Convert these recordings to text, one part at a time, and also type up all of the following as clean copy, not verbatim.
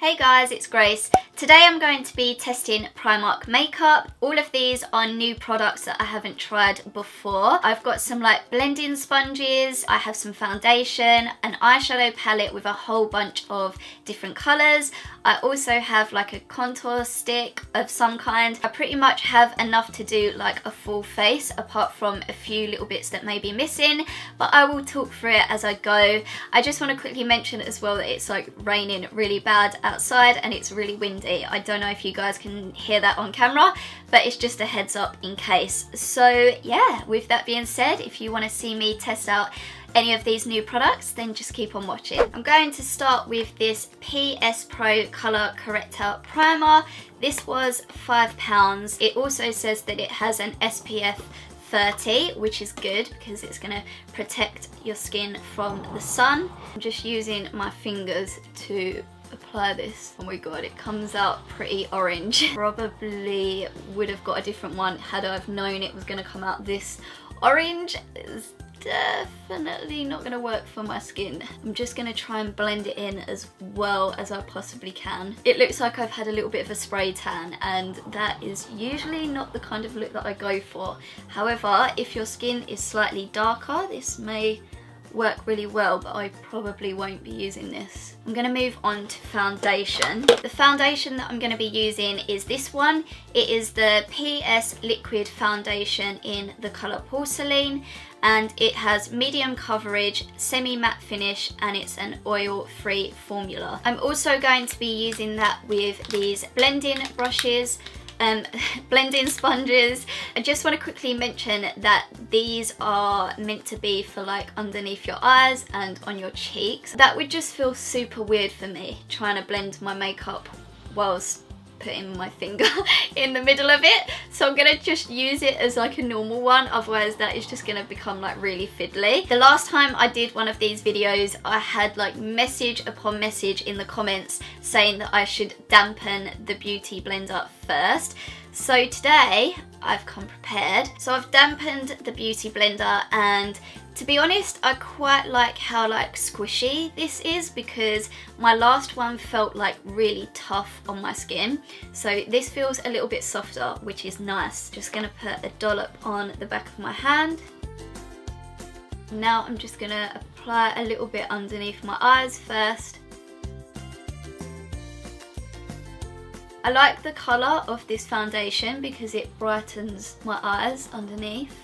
Hey guys, it's Grace. Today I'm going to be testing Primark makeup. All of these are new products that I haven't tried before. I've got some like blending sponges, I have some foundation, an eyeshadow palette with a whole bunch of different colours. I also have like a contour stick of some kind. I pretty much have enough to do like a full face apart from a few little bits that may be missing, but I will talk through it as I go. I just want to quickly mention as well that it's like raining really bad outside and it's really windy. I don't know if you guys can hear that on camera, but it's just a heads up in case. So yeah, with that being said, if you want to see me test out any of these new products, then just keep on watching. I'm going to start with this PS Pro Colour Corrector Primer. This was £5. It also says that it has an SPF 30, which is good because it's going to protect your skin from the sun. I'm just using my fingers to apply this. Oh my god, it comes out pretty orange. Probably would have got a different one had I've known it was going to come out this orange. It's definitely not going to work for my skin. I'm just going to try and blend it in as well as I possibly can. It looks like I've had a little bit of a spray tan, and that is usually not the kind of look that I go for. However, if your skin is slightly darker, this may work really well, but I probably won't be using this. I'm going to move on to foundation. The foundation that I'm going to be using is this one. It is the PS Liquid Foundation in the colour Porcelain, and it has medium coverage, semi-matte finish, and it's an oil-free formula. I'm also going to be using that with these blending brushes, blending sponges. I just want to quickly mention that these are meant to be for like underneath your eyes and on your cheeks. That would just feel super weird for me, trying to blend my makeup whilst putting my finger in the middle of it. So I'm gonna just use it as like a normal one, otherwise that is just gonna become like really fiddly. The last time I did one of these videos, I had like message upon message in the comments saying that I should dampen the beauty blender first. So today I've come prepared. So I've dampened the beauty blender, and to be honest, I quite like how like squishy this is because my last one felt like really tough on my skin. So this feels a little bit softer, which is nice. Just gonna put a dollop on the back of my hand. Now I'm just gonna apply a little bit underneath my eyes first. I like the colour of this foundation because it brightens my eyes underneath.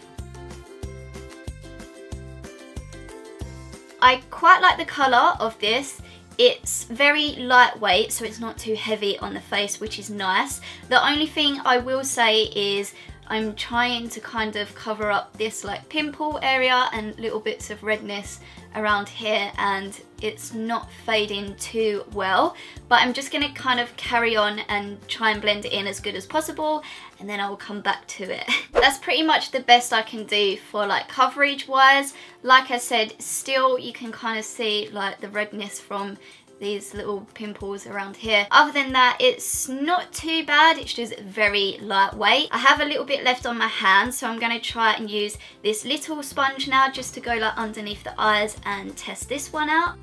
I quite like the colour of this. It's very lightweight, so it's not too heavy on the face, which is nice. The only thing I will say is I'm trying to kind of cover up this like pimple area and little bits of redness around here, and it's not fading too well, but I'm just going to kind of carry on and try and blend it in as good as possible, and then I will come back to it. That's pretty much the best I can do for like coverage wise. Like I said, still you can kind of see like the redness from these little pimples around here. Other than that, it's not too bad. It's just very lightweight. I have a little bit left on my hand, so I'm going to try and use this little sponge now just to go like underneath the eyes and test this one out.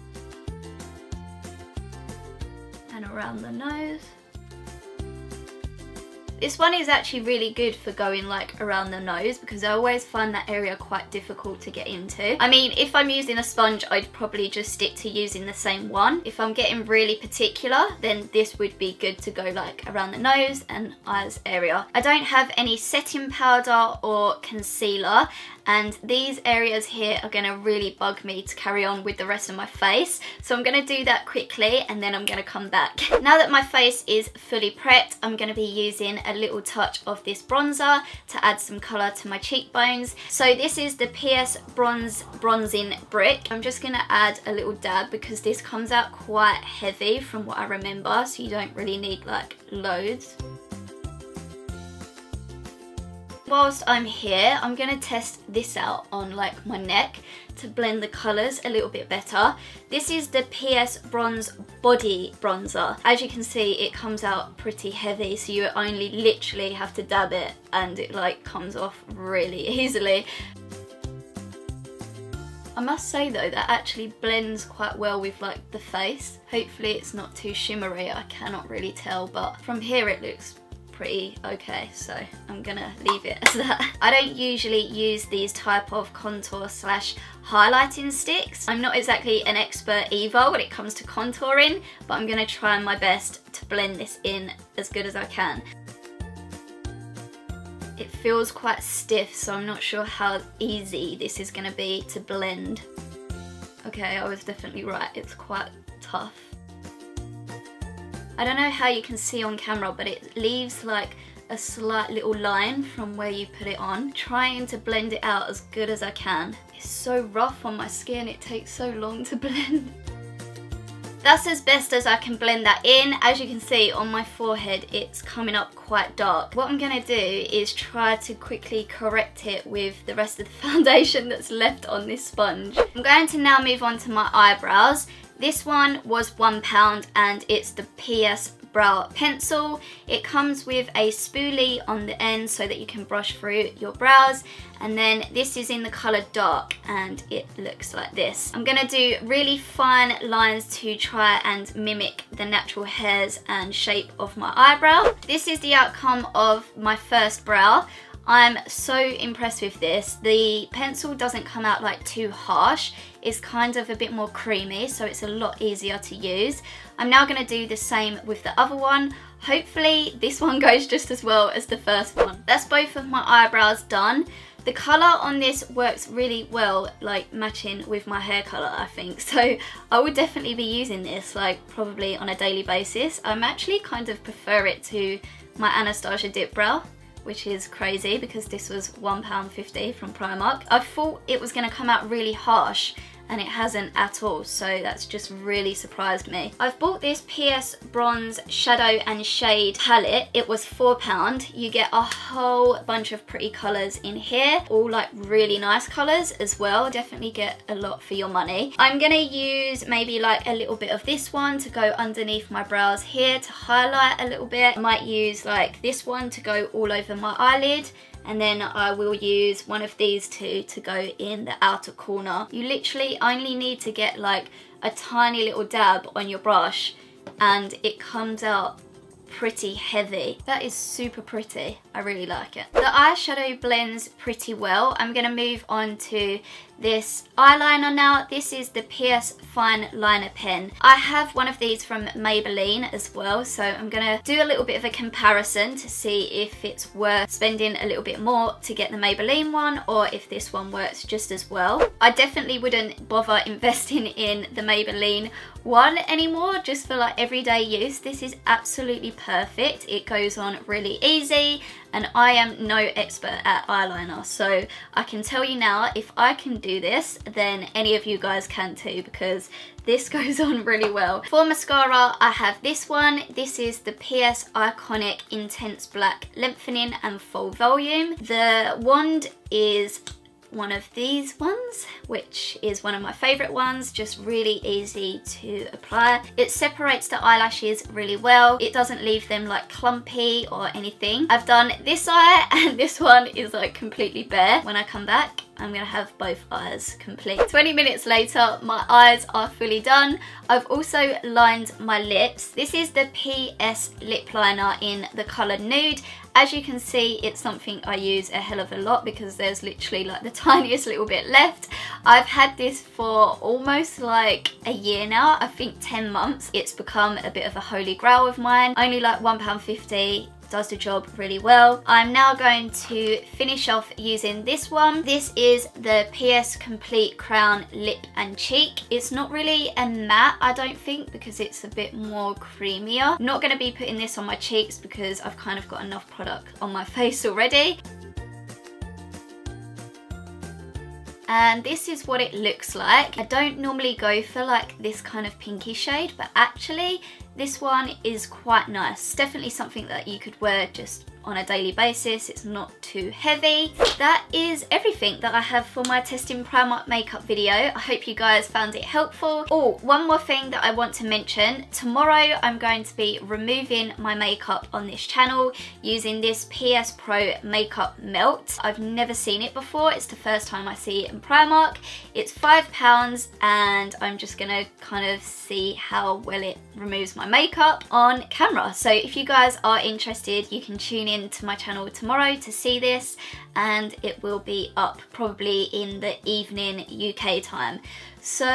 And around the nose. This one is actually really good for going like around the nose because I always find that area quite difficult to get into. I mean, if I'm using a sponge, I'd probably just stick to using the same one. If I'm getting really particular, then this would be good to go like around the nose and eyes area. I don't have any setting powder or concealer, and these areas here are going to really bug me to carry on with the rest of my face. So I'm going to do that quickly and then I'm going to come back. Now that my face is fully prepped, I'm going to be using a little touch of this bronzer to add some colour to my cheekbones. So this is the PS Bronzing Brick. I'm just going to add a little dab because this comes out quite heavy from what I remember, so you don't really need like loads. Whilst I'm here, I'm going to test this out on like my neck to blend the colours a little bit better. This is the PS Bronze Body Bronzer. As you can see, it comes out pretty heavy, so you only literally have to dab it and it like comes off really easily. I must say though, that actually blends quite well with like the face. Hopefully it's not too shimmery, I cannot really tell, but from here it looks pretty okay, so I'm gonna leave it as that. I don't usually use these type of contour slash highlighting sticks. I'm not exactly an expert either when it comes to contouring, but I'm gonna try my best to blend this in as good as I can. It feels quite stiff, so I'm not sure how easy this is gonna be to blend. Okay, I was definitely right, it's quite tough. I don't know how you can see on camera, but it leaves like a slight little line from where you put it on. Trying to blend it out as good as I can. It's so rough on my skin, it takes so long to blend. That's as best as I can blend that in. As you can see on my forehead, it's coming up quite dark. What I'm gonna do is try to quickly correct it with the rest of the foundation that's left on this sponge. I'm going to now move on to my eyebrows. This one was £1 and it's the PS Brow Pencil. It comes with a spoolie on the end so that you can brush through your brows, and then this is in the colour dark and it looks like this. I'm going to do really fine lines to try and mimic the natural hairs and shape of my eyebrow. This is the outcome of my first brow. I'm so impressed with this. The pencil doesn't come out like too harsh. It's kind of a bit more creamy, so it's a lot easier to use. I'm now going to do the same with the other one. Hopefully this one goes just as well as the first one. That's both of my eyebrows done. The colour on this works really well, like matching with my hair colour, I think. So I would definitely be using this, like probably on a daily basis. I'm actually kind of prefer it to my Anastasia Dip Brow, which is crazy because this was £1.50 from Primark. I thought it was going to come out really harsh and it hasn't at all, so that's just really surprised me. I've bought this PS Bronze Shadow and Shade palette. It was £4. You get a whole bunch of pretty colours in here, all like really nice colours as well. Definitely get a lot for your money. I'm gonna use maybe like a little bit of this one to go underneath my brows here to highlight a little bit. I might use like this one to go all over my eyelid, and then I will use one of these two to go in the outer corner. You literally only need to get like a tiny little dab on your brush and it comes out pretty heavy. That is super pretty. I really like it. The eyeshadow blends pretty well. I'm gonna move on to this eyeliner now. This is the PS Fine Liner Pen. I have one of these from Maybelline as well, so I'm gonna do a little bit of a comparison to see if it's worth spending a little bit more to get the Maybelline one or if this one works just as well. I definitely wouldn't bother investing in the Maybelline one anymore just for like everyday use. This is absolutely perfect. It goes on really easy, and I am no expert at eyeliner, so I can tell you now, if I can do this, then any of you guys can too, because this goes on really well. For mascara, I have this one. This is the PS Eyeconic Intense Black Lengthening and Full Volume. The wand is one of these ones, which is one of my favourite ones, just really easy to apply. It separates the eyelashes really well. It doesn't leave them like clumpy or anything. I've done this eye and this one is like completely bare. When I come back, I'm gonna have both eyes complete. 20 minutes later, my eyes are fully done. I've also lined my lips. This is the PS lip liner in the colour Nude. As you can see, it's something I use a hell of a lot because there's literally like the tiniest little bit left. I've had this for almost like a year now, I think 10 months. It's become a bit of a holy grail of mine. Only like £1.50. Does the job really well. I'm now going to finish off using this one. This is the PS Complete Crown Lip and Cheek. It's not really a matte, I don't think, because it's a bit more creamier. I'm not going to be putting this on my cheeks because I've kind of got enough product on my face already. And this is what it looks like. I don't normally go for like this kind of pinky shade, but actually this one is quite nice. Definitely something that you could wear just on a daily basis. It's not too heavy. That is everything that I have for my testing Primark makeup video. I hope you guys found it helpful. Oh, one more thing that I want to mention. Tomorrow I'm going to be removing my makeup on this channel using this PS Pro Makeup Melt. I've never seen it before. It's the first time I see it in Primark. It's £5 and I'm just gonna kind of see how well it removes my makeup on camera. So if you guys are interested, you can tune in to my channel tomorrow to see this, and it will be up probably in the evening UK time. So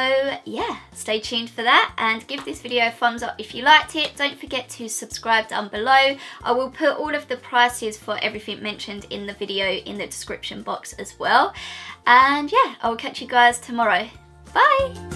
yeah, stay tuned for that and give this video a thumbs up if you liked it. Don't forget to subscribe down below. I will put all of the prices for everything mentioned in the video in the description box as well. And yeah, I will catch you guys tomorrow. Bye!